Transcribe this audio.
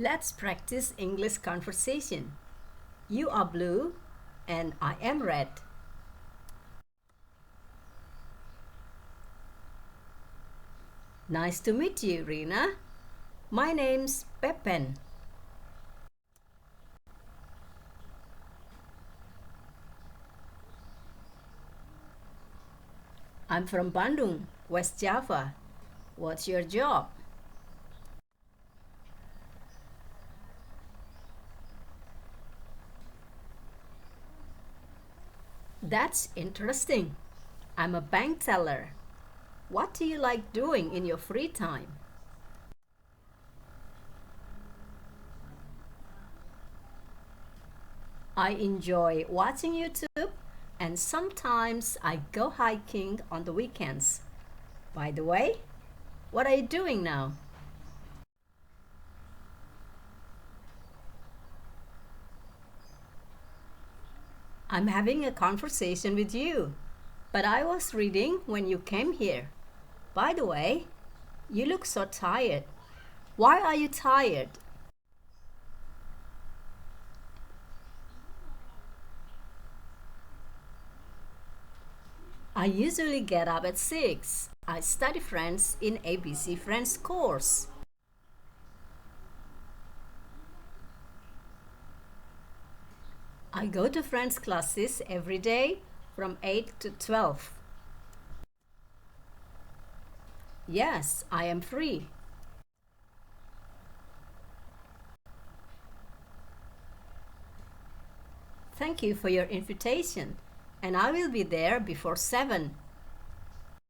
Let's practice English conversation. You are blue and I am red. Nice to meet you, Rina. My name's Pepen. I'm from Bandung, West Java. What's your job? That's interesting. I'm a bank teller. What do you like doing in your free time? I enjoy watching YouTube and sometimes I go hiking on the weekends. By the way, what are you doing now? I'm having a conversation with you, but I was reading when you came here. By the way, you look so tired. Why are you tired? I usually get up at 6. I study French in ABC French course. I go to French classes every day from 8 to 12. Yes, I am free. Thank you for your invitation, and I will be there before 7.